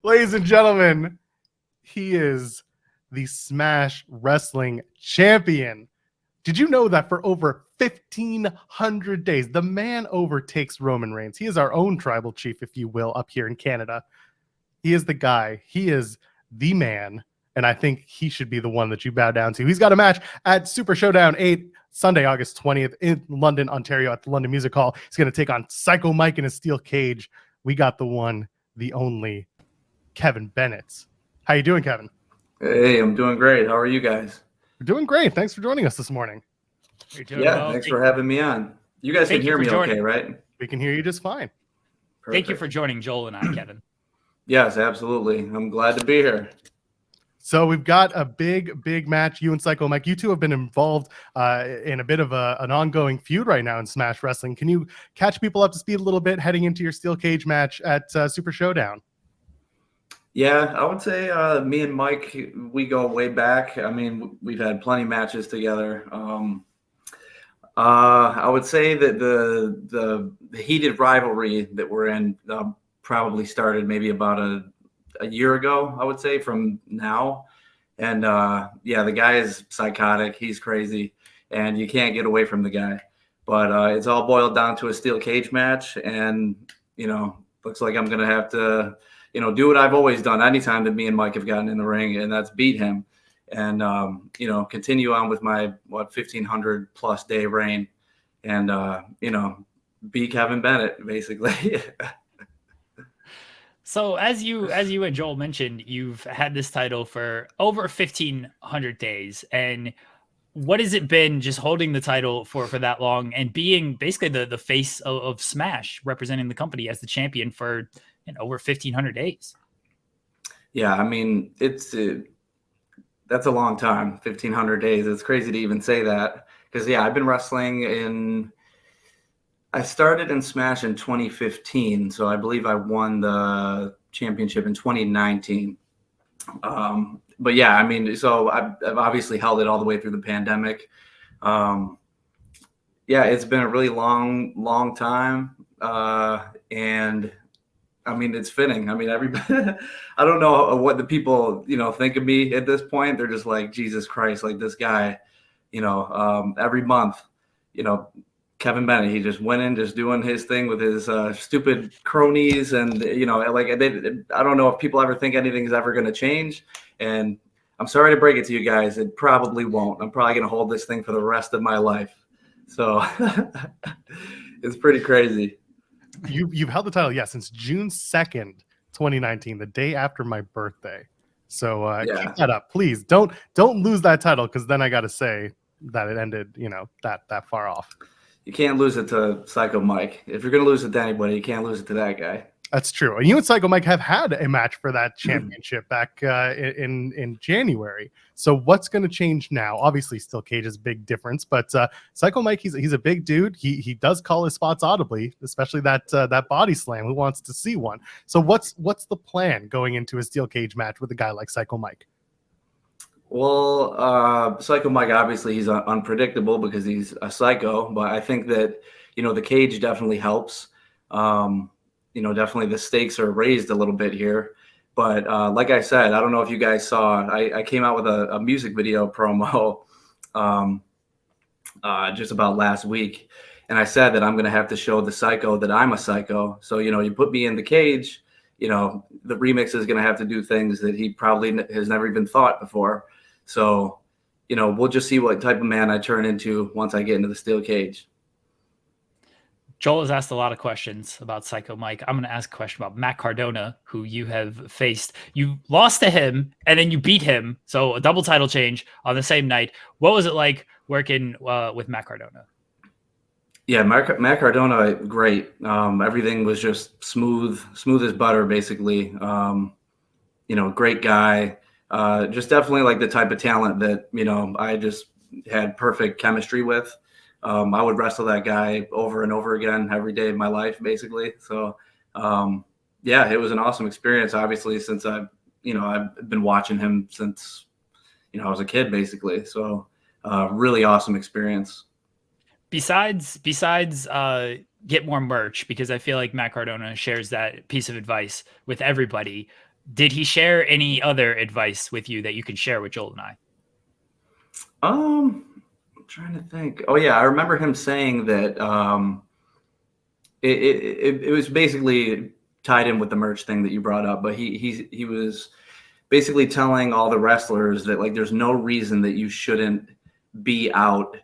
Ladies and gentlemen, he is the Smash Wrestling champion. Did you know that for over 1,500 days, the man overtakes Roman Reigns? He is our own tribal chief, if you will, up here in Canada. He is the guy. He is the man. And I think he should be the one that you bow down to. He's got a match at Super Showdown 8, Sunday, August 20th in London, Ontario at the London Music Hall. He's going to take on Psycho Mike in a steel cage. We got the one, the only, Kevin Bennett. How you doing, Kevin? Hey, I'm doing great. How are you guys? We're doing great. Thanks for joining us this morning. Thanks for having me on. You guys can hear me okay, right? We can hear you just fine. Perfect. Thank you for joining Joel and I, Kevin. Yes, absolutely. I'm glad to be here. So we've got a big match. You and Psycho Mike, you two have been involved in a bit of an ongoing feud right now in Smash Wrestling. Can you catch people up to speed a little bit heading into your steel cage match at Super Showdown? Yeah, I would say me and Mike, we go way back. I mean, we've had plenty of matches together. I would say that the heated rivalry that we're in probably started maybe about a year ago, I would say, from now. And the guy is psychotic. He's crazy, and you can't get away from the guy. But it's all boiled down to a steel cage match, and looks like I'm gonna have to do what I've always done anytime that me and Mike have gotten in the ring, and that's beat him and, continue on with my 1,500 plus day reign and, beat Kevin Bennett basically. So as you and Joel mentioned, you've had this title for over 1,500 days. And what has it been just holding the title for that long and being basically the face of Smash, representing the company as the champion for over 1,500 days? Yeah, I mean, that's a long time, 1,500 days. It's crazy to even say that because, I've been wrestling I started in Smash in 2015, so I believe I won the championship in 2019. But yeah, I mean, so I've obviously held it all the way through the pandemic. It's been a really long time. And I mean, it's fitting. I mean, everybody, I don't know what the people, think of me at this point. They're just like, Jesus Christ, like this guy, every month, Kevin Bennett, he just went in, just doing his thing with his stupid cronies. And, I don't know if people ever think anything's ever going to change. And I'm sorry to break it to you guys. It probably won't. I'm probably going to hold this thing for the rest of my life. So it's pretty crazy. You've held the title, since June 2nd, 2019, the day after my birthday. So keep that up, please. Don't lose that title, because then I got to say that it ended, that far off. You can't lose it to Psycho Mike. If you're going to lose it to anybody, you can't lose it to that guy. That's true. And you and Psycho Mike have had a match for that championship back in January. So what's going to change now? Obviously, steel cage is a big difference, but Psycho Mike, he's a big dude. He does call his spots audibly, especially that body slam. Who wants to see one? So what's the plan going into a steel cage match with a guy like Psycho Mike? Well, Psycho Mike, obviously he's unpredictable because he's a psycho, but I think that, the cage definitely helps. Definitely the stakes are raised a little bit here. But like I said, I don't know if you guys saw, I came out with a music video promo just about last week. And I said that I'm going to have to show the psycho that I'm a psycho. So, you put me in the cage, the remix is going to have to do things that he probably has never even thought before. So, we'll just see what type of man I turn into once I get into the steel cage. Joel has asked a lot of questions about Psycho Mike. I'm going to ask a question about Matt Cardona, who you have faced. You lost to him, and then you beat him. So a double title change on the same night. What was it like working with Matt Cardona? Yeah, Matt Cardona, great. Everything was just smooth as butter, basically. Great guy. Just definitely like the type of talent that, I just had perfect chemistry with. I would wrestle that guy over and over again every day of my life, basically. So, it was an awesome experience, obviously, since I've been watching him since, I was a kid, basically. So, really awesome experience. Besides, get more merch, because I feel like Matt Cardona shares that piece of advice with everybody. Did he share any other advice with you that you can share with Joel and I? I'm trying to think. Oh yeah, I remember him saying that it was basically tied in with the merch thing that you brought up, but he was basically telling all the wrestlers that like there's no reason that you shouldn't be out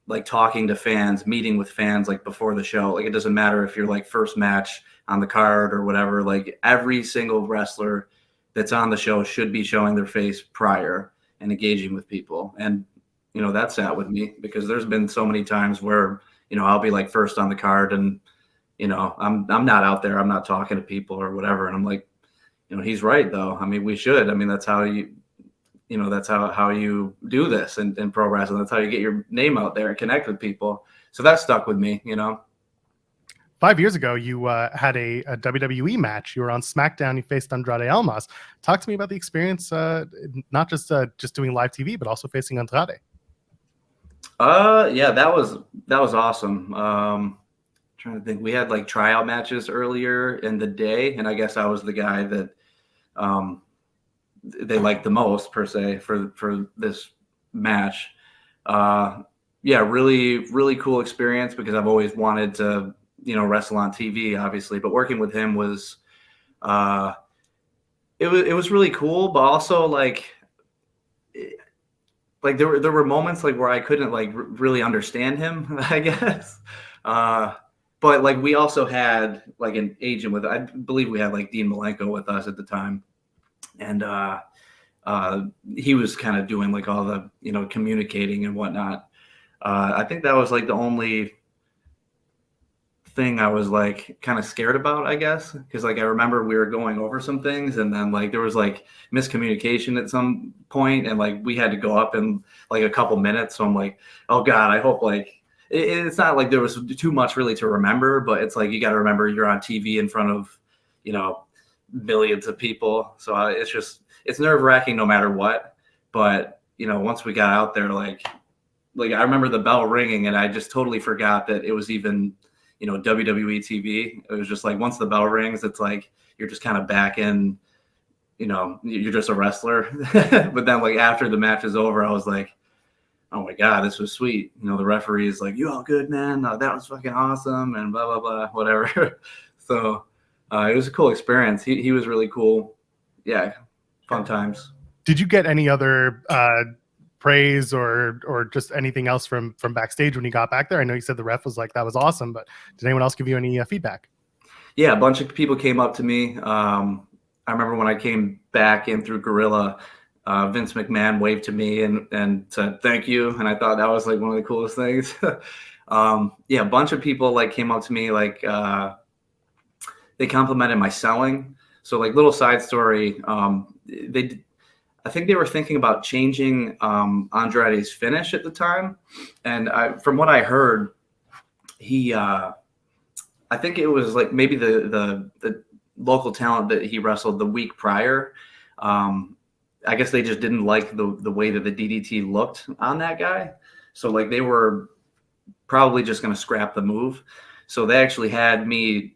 like talking to fans, meeting with fans like before the show. Like it doesn't matter if you're like first match on the card or whatever, like every single wrestler that's on the show should be showing their face prior and engaging with people. And you know, that sat with me because there's been so many times where, you know, I'll be like first on the card and, you know, I'm not out there, I'm not talking to people or whatever. And I'm like, you know, he's right though. I mean, we should. I mean, that's how you know, that's how you do this in pro wrestling. That's how you get your name out there and connect with people. So that stuck with me, you know. 5 years ago, you had a WWE match. You were on SmackDown. You faced Andrade Almas. Talk to me about the experience, not just doing live TV, but also facing Andrade. Yeah, that was awesome. Trying to think, we had like tryout matches earlier in the day, and I guess I was the guy that they liked the most per se for this match. Yeah, really cool experience because I've always wanted to, you know, wrestle on TV, obviously, but working with him was it was really cool, but also like there were moments like where I couldn't like really understand him, I guess. But like we also had like an agent with, I believe we had like Dean Malenko with us at the time, and he was kind of doing like all the, you know, communicating and whatnot. I think that was like the only thing I was like kind of scared about, I guess, because like I remember we were going over some things and then like there was like miscommunication at some point and like we had to go up in like a couple minutes. So I'm like, oh God, I hope like it's not like there was too much really to remember, but it's like you got to remember you're on TV in front of, you know, millions of people. So it's nerve wracking no matter what. But you know, once we got out there, like I remember the bell ringing and I just totally forgot that it was even, you know, WWE TV. It was just like once the bell rings, it's like you're just kind of back in, you know, you're just a wrestler. But then like after the match is over, I was like, oh my God, this was sweet. You know, the referee is like, you all good, man? That was fucking awesome and blah, blah, blah, whatever. So it was a cool experience. He was really cool. Yeah, fun times. Did you get any other praise or just anything else from backstage when you got back there? I know you said the ref was like, that was awesome, but did anyone else give you any feedback? Yeah, a bunch of people came up to me. I remember when I came back in through Gorilla, Vince McMahon waved to me and said thank you, and I thought that was like one of the coolest things. Yeah, a bunch of people like came up to me, like they complimented my selling. So like, little side story, I think they were thinking about changing Andrade's finish at the time, and from what I heard, he I think it was like maybe the local talent that he wrestled the week prior. I guess they just didn't like the way that the DDT looked on that guy. So like they were probably just going to scrap the move. So they actually had me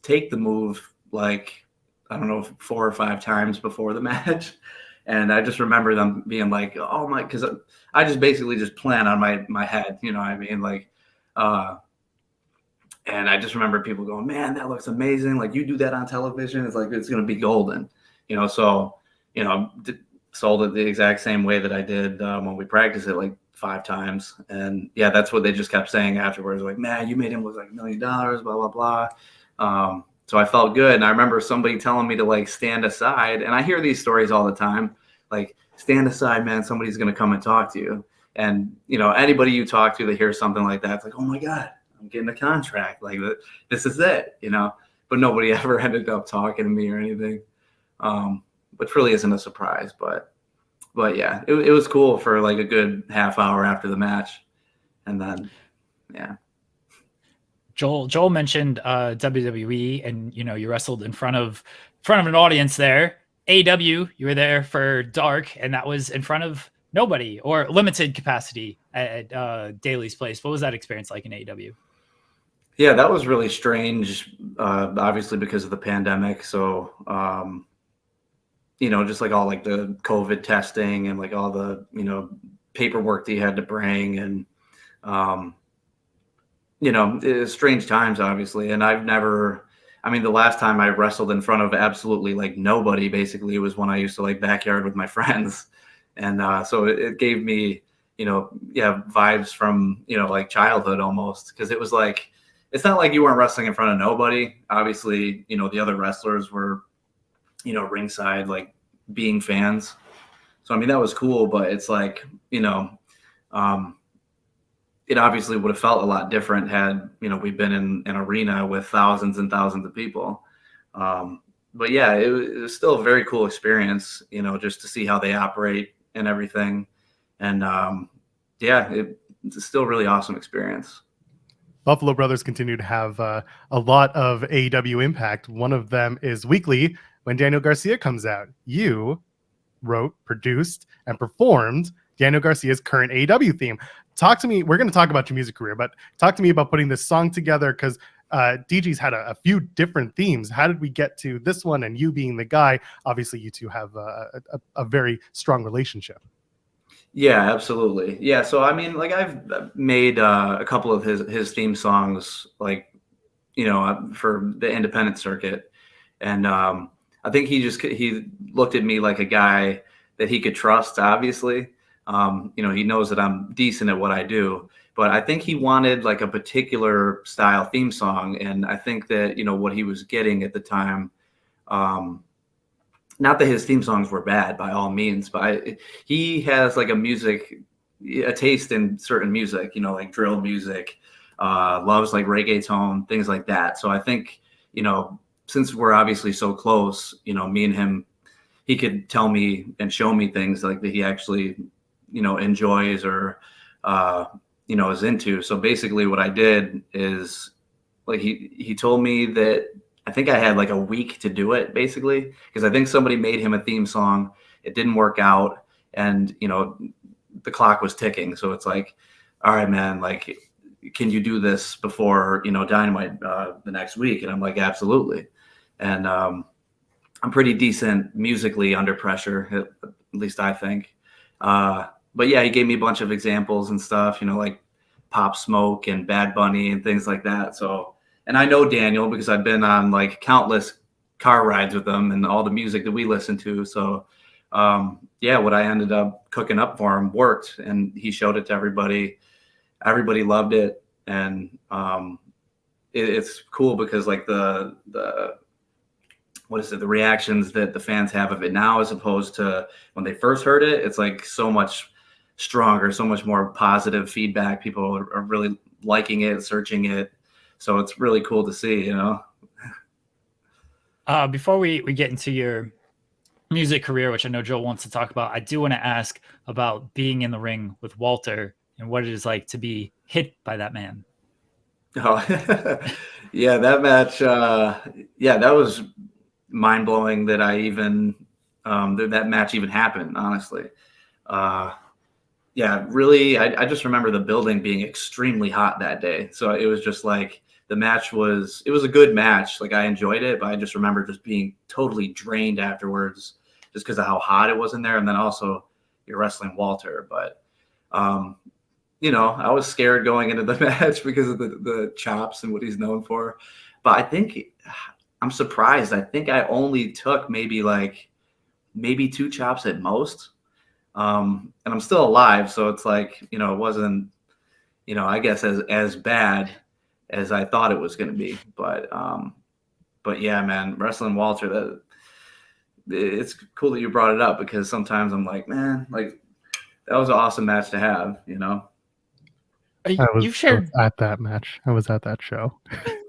take the move like, I don't know, 4 or 5 times before the match. And I just remember them being like, oh my, because I just basically just plan on my head, you know what I mean? Like, and I just remember people going, man, that looks amazing. Like you do that on television, it's like, it's going to be golden, you know? So, you know, sold it the exact same way that I did when we practiced it like 5 times. And yeah, that's what they just kept saying afterwards. Like, man, you made him look like $1 million, blah, blah, blah. So I felt good. And I remember somebody telling me to like stand aside. And I hear these stories all the time, like stand aside, man, somebody's going to come and talk to you. And, you know, anybody you talk to that hears something like that, it's like, oh my God, I'm getting a contract. Like this is it, you know, but nobody ever ended up talking to me or anything. Which really isn't a surprise, but yeah, it was cool for like a good half hour after the match. And then, yeah. Joel mentioned WWE, and you know, you wrestled in front of an audience there. AEW, you were there for Dark, and that was in front of nobody or limited capacity at Daly's place. What was that experience like in AEW? Yeah, that was really strange, obviously because of the pandemic. So, just like all like the COVID testing and like all the, paperwork that you had to bring. And, um, it's strange times, obviously. And the last time I wrestled in front of absolutely like nobody, basically, was when I used to like backyard with my friends. And so it gave me, vibes from, like childhood almost. Cause it was like, it's not like you weren't wrestling in front of nobody. Obviously, the other wrestlers were, ringside, like being fans. So, that was cool, but it's like, um, it obviously would have felt a lot different had we've been in an arena with thousands and thousands of people. But yeah, it was still a very cool experience, just to see how they operate and everything. And it's still a really awesome experience. Buffalo Brothers continue to have a lot of AEW impact. One of them is weekly when Daniel Garcia comes out. You wrote, produced, and performed Daniel Garcia's current AEW theme. Talk to me. We're going to talk about your music career, but talk to me about putting this song together, because DG's had a few different themes. How did we get to this one? And you being the guy, obviously you two have a very strong relationship. Yeah, absolutely. Yeah. So, like I've made a couple of his theme songs, like, for the independent circuit. And I think he looked at me like a guy that he could trust, obviously. He knows that I'm decent at what I do, but I think he wanted like a particular style theme song. And I think that, what he was getting at the time, not that his theme songs were bad by all means, but he has like a taste in certain music, like drill music, loves like reggaeton, things like that. So I think, since we're obviously so close, me and him, he could tell me and show me things like that he actually, enjoys or, is into. So basically what I did is like, he told me that I think I had like a week to do it, basically, because I think somebody made him a theme song. It didn't work out. And, the clock was ticking. So it's like, all right, man, like, can you do this before, Dynamite the next week? And I'm like, absolutely. And I'm pretty decent musically under pressure, at least I think. But yeah, he gave me a bunch of examples and stuff, like Pop Smoke and Bad Bunny and things like that. So, and I know Daniel because I've been on like countless car rides with him and all the music that we listen to. So, what I ended up cooking up for him worked, and he showed it to everybody. Everybody loved it. And it's cool because like the reactions that the fans have of it now, as opposed to when they first heard it, it's like so much stronger, so much more positive feedback. People are really liking it, searching it. So it's really cool to see, Before we get into your music career, which I know Joel wants to talk about, I do want to ask about being in the ring with Walter and what it is like to be hit by that man. Oh, yeah, that match. That was mind blowing that that match even happened, honestly. Really, I just remember the building being extremely hot that day. So it was just like, it was a good match. Like I enjoyed it, but I just remember just being totally drained afterwards just because of how hot it was in there. And then also you're wrestling Walter, but, I was scared going into the match because of the chops and what he's known for. But I think I'm surprised. I think I only took maybe 2 chops at most. And I'm still alive. So it's like, it wasn't, I guess as bad as I thought it was going to be. But yeah, man, wrestling Walter, it's cool that you brought it up, because sometimes I'm like, man, like that was an awesome match to have, I was at that match. I was at that show.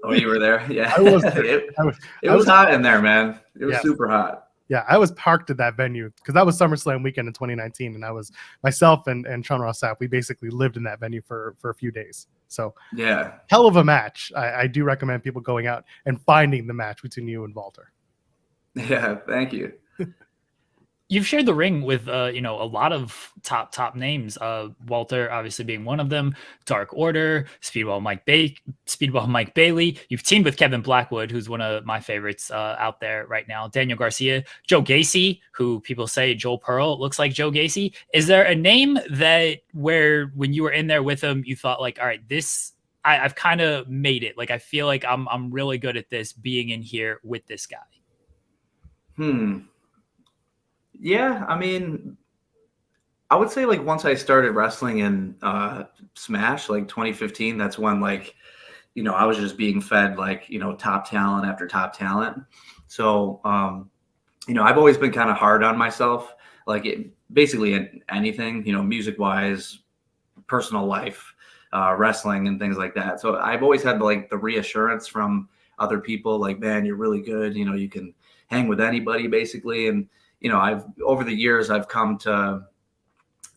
Oh, you were there? Yeah. I was there. It was hot in there, man. It was super hot. Yeah, I was parked at that venue because that was SummerSlam weekend in 2019, and I was myself and Sean Ross Sapp. We basically lived in that venue for a few days. So yeah, hell of a match. I do recommend people going out and finding the match between you and Walter. Yeah, thank you. You've shared the ring with, a lot of top names. Walter obviously being one of them. Dark Order, Speedball Mike Bailey. You've teamed with Kevin Blackwood, who's one of my favorites out there right now. Daniel Garcia, Joe Gacy, who people say Joel Pearl looks like Joe Gacy. Is there a name that where when you were in there with him, you thought like, all right, I've kind of made it. Like I feel like I'm really good at this being in here with this guy. Yeah, I mean, I would say like once I started wrestling in Smash, like 2015, that's when like, I was just being fed like, top talent after top talent. So, I've always been kind of hard on myself, like basically anything, music wise, personal life, wrestling and things like that. So I've always had like the reassurance from other people like, man, you're really good. You can hang with anybody basically. And, over the years, I've come to,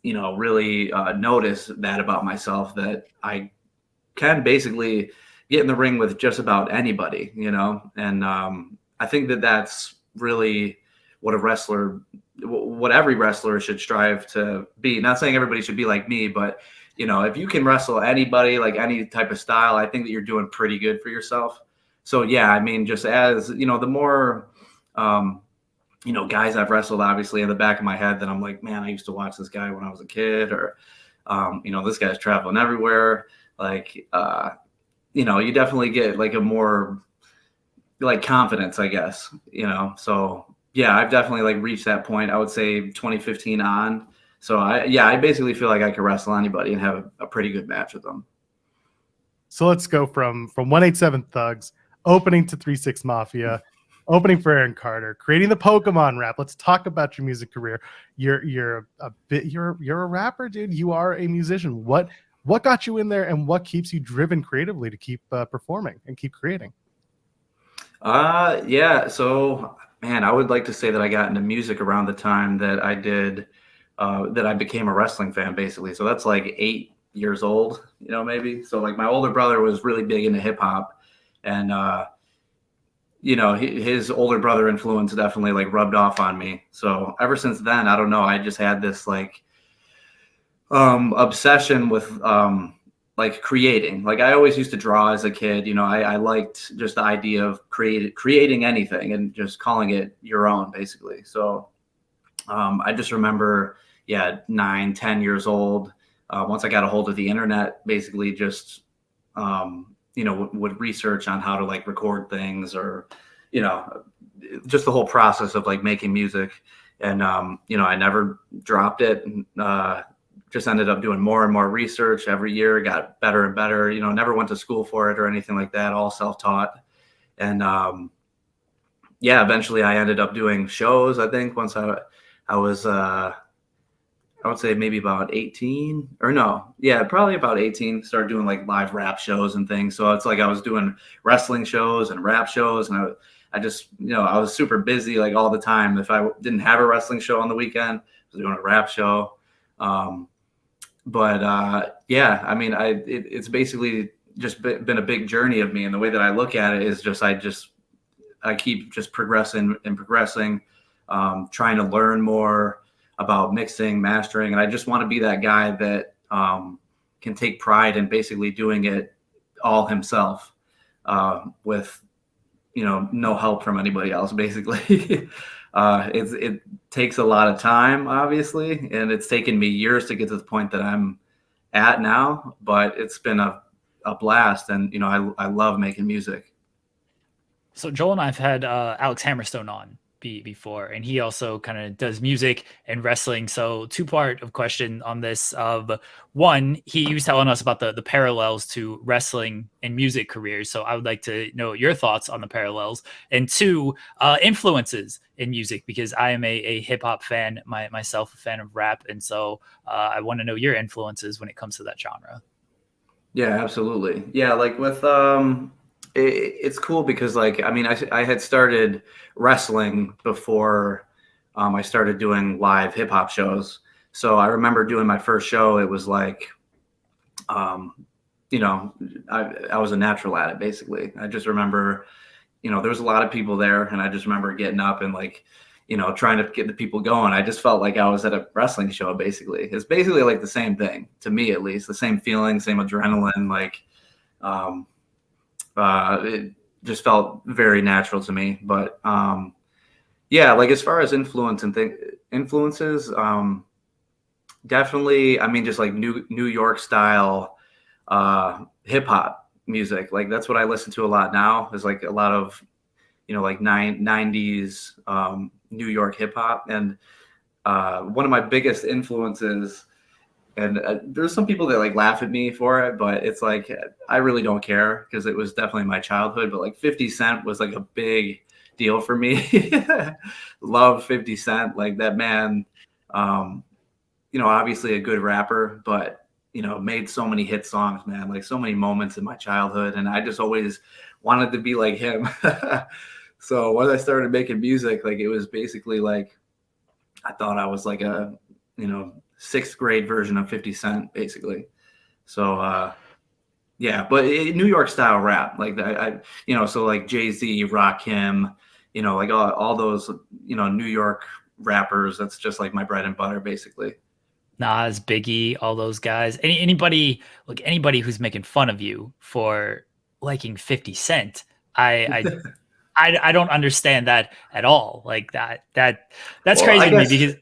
really notice that about myself, that I can basically get in the ring with just about anybody, and I think that that's really what every wrestler should strive to be. Not saying everybody should be like me, but, if you can wrestle anybody, like any type of style, I think that you're doing pretty good for yourself. So, yeah, I mean, just as, the more, guys I've wrestled, obviously in the back of my head that I'm like, man, I used to watch this guy when I was a kid, or, this guy's traveling everywhere. Like, you definitely get like a more like confidence, I guess, so yeah, I've definitely like reached that point. I would say 2015 on. So I basically feel like I could wrestle anybody and have a pretty good match with them. So let's go from 187 Thugs, opening to 3-6 Mafia, opening for Aaron Carter, creating the Pokemon rap. Let's talk about your music career. You're a rapper, dude. You are a musician. What got you in there, and what keeps you driven creatively to keep performing and keep creating? Yeah. So, man, I would like to say that I got into music around the time that I became a wrestling fan, basically. So that's like 8 years old, maybe. So like my older brother was really big into hip hop, and, his older brother influence definitely like rubbed off on me. So ever since then, I don't know, I just had this like obsession with like creating. Like I always used to draw as a kid. I liked just the idea of creating anything and just calling it your own, basically. So I just remember, 9, 10 years old. Once I got a hold of the internet, basically just would research on how to like record things, or just the whole process of like making music. And I never dropped it, and just ended up doing more and more research every year, got better and better. Never went to school for it or anything like that, all self-taught. And eventually I ended up doing shows. I think once I was I would say maybe about 18, or no, probably about 18, started doing like live rap shows and things. So it's like I was doing wrestling shows and rap shows, and I just, I was super busy like all the time. If I didn't have a wrestling show on the weekend, I was doing a rap show. I mean, it's basically just been a big journey of me. And the way that I look at it is just, I keep just progressing and progressing, trying to learn more about mixing, mastering. And I just want to be that guy that can take pride in basically doing it all himself, with, no help from anybody else, basically. It takes a lot of time, obviously, and it's taken me years to get to the point that I'm at now, but it's been a blast. And, I love making music. So Joel and I've had Alex Hammerstone on before, and he also kind of does music and wrestling. So two-part of question on this. Of one, he was telling us about the parallels to wrestling and music careers. So I would like to know your thoughts on the parallels. And two, influences in music, because I am a hip hop fan myself, a fan of rap. And so I want to know your influences when it comes to that genre. Yeah, absolutely. Yeah. Like with, it's cool because like, I mean, I had started wrestling before I started doing live hip hop shows. So I remember doing my first show. It was like, I was a natural at it, basically. I just remember, there was a lot of people there, and I just remember getting up and like, trying to get the people going. I just felt like I was at a wrestling show, basically. It's basically like the same thing, to me at least, the same feeling, same adrenaline. Like, it just felt very natural to me. But yeah, like as far as influences, definitely, I mean, just like New York style hip hop music. Like that's what I listen to a lot now, is like a lot of, like 90s New York hip hop. And one of my biggest influences, and there's some people that like laugh at me for it, but it's like, I really don't care because it was definitely my childhood. But like 50 Cent was like a big deal for me. Love 50 Cent. Like that man, obviously a good rapper, but made so many hit songs, man, like so many moments in my childhood. And I just always wanted to be like him. So when I started making music, like it was basically like, I thought I was like a, 6th grade version of 50 Cent, basically. So, yeah, but New York style rap, like so like Jay-Z, Rakim, like all those, New York rappers, that's just like my bread and butter, basically. Nas, Biggie, all those guys. Anybody who's making fun of you for liking 50 Cent, I don't understand that at all. Like that's Well, crazy to me because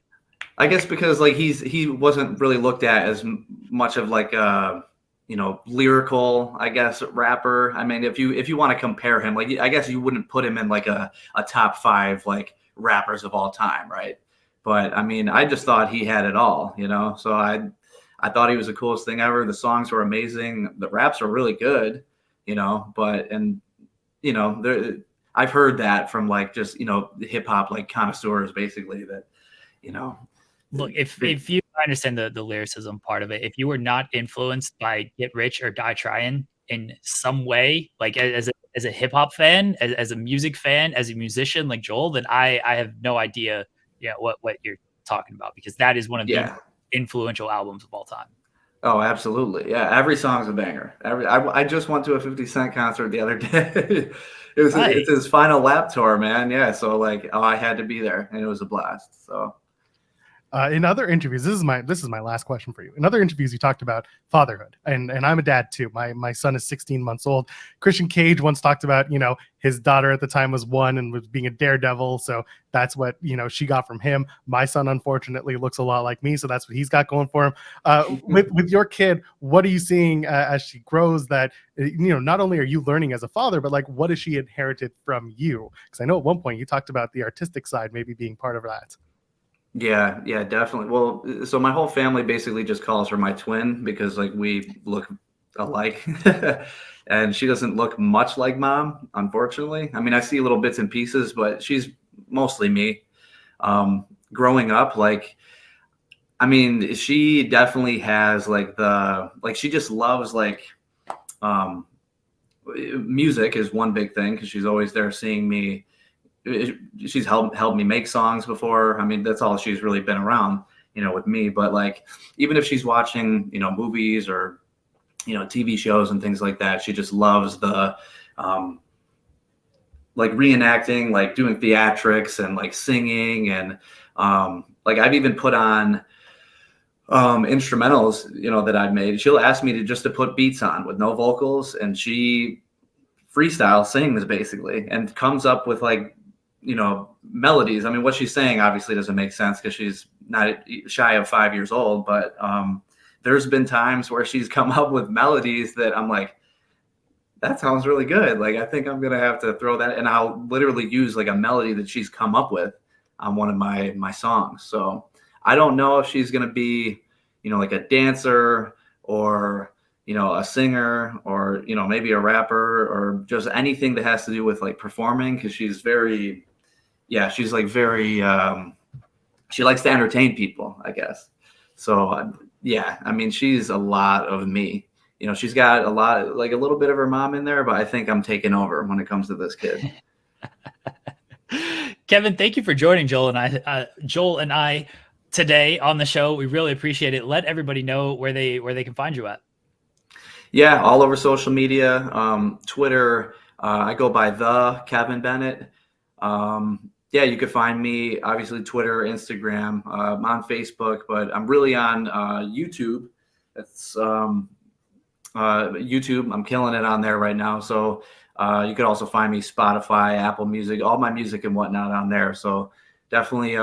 I guess because like he wasn't really looked at as much of like lyrical, I guess, rapper. I mean, if you want to compare him, like I guess you wouldn't put him in like a top 5 like rappers of all time, right? But I mean, I just thought he had it all, So I thought he was the coolest thing ever. The songs were amazing. The raps were really good, But I've heard that from like just hip hop like connoisseurs, basically, that look, if you understand the lyricism part of it, if you were not influenced by Get Rich or Die Trying in some way, like as a hip hop fan, as a music fan, as a musician like Joel, then I have no idea, what you're talking about, because that is one of the influential albums of all time. Oh, absolutely. Yeah. Every song's a banger. I just went to a 50 Cent concert the other day. It's his final lap tour, man. Yeah. So like, I had to be there, and it was a blast. So in other interviews, this is my last question for you. In other interviews, you talked about fatherhood, and I'm a dad too. My son is 16 months old. Christian Cage once talked about, his daughter at the time was 1 and was being a daredevil, so that's what she got from him. My son, unfortunately, looks a lot like me, so that's what he's got going for him. With your kid, what are you seeing as she grows? That not only are you learning as a father, but like, what has she inherited from you? Because I know at one point you talked about the artistic side maybe being part of that. Yeah, definitely. Well, so my whole family basically just calls her my twin because like we look alike. And she doesn't look much like mom, unfortunately. I mean, I see little bits and pieces, but she's mostly me. Growing up, like, I mean, she definitely has like she just loves like music is one big thing, because she's always there seeing me. She's helped me make songs before. I mean, that's all she's really been around, with me. But like, even if she's watching, movies or, TV shows and things like that, she just loves the, like reenacting, like doing theatrics and like singing. And like I've even put on instrumentals, that I've made. She'll ask me to put beats on with no vocals, and she freestyle sings basically and comes up with like, melodies. I mean, what she's saying obviously doesn't make sense because she's not shy of 5 years old, but there's been times where she's come up with melodies that I'm like, that sounds really good. Like, I think I'm going to have to throw that. And I'll literally use like a melody that she's come up with on one of my songs. So I don't know if she's going to be, like a dancer or, a singer or, maybe a rapper or just anything that has to do with like performing. Cause she's she's like very, she likes to entertain people, I guess. So I mean, she's a lot of me. She's got a little bit of her mom in there, but I think I'm taking over when it comes to this kid. Kevin, thank you for joining Joel and I today on the show. We really appreciate it. Let everybody know where they can find you at. Yeah, all over social media, Twitter. I go by the Kevin Bennett. yeah, you can find me obviously Twitter, Instagram, I'm on Facebook, but I'm really on YouTube. That's YouTube. I'm killing it on there right now. So you could also find me Spotify, Apple Music, all my music and whatnot on there. So definitely,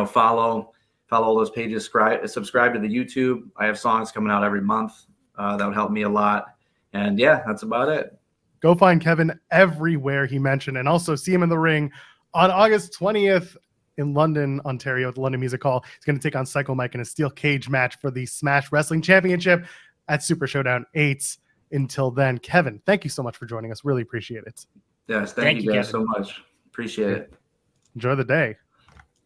follow those pages, subscribe to the YouTube. I have songs coming out every month. That would help me a lot. And yeah, that's about it. Go find Kevin everywhere he mentioned, and also see him in the ring on August 20th in London, Ontario, at the London Music Hall. He's going to take on Psycho Mike in a steel cage match for the Smash Wrestling Championship at Super Showdown 8. Until then, Kevin, thank you so much for joining us. Really appreciate it. Yes, thank you guys Kevin. so much. Appreciate it. Enjoy the day.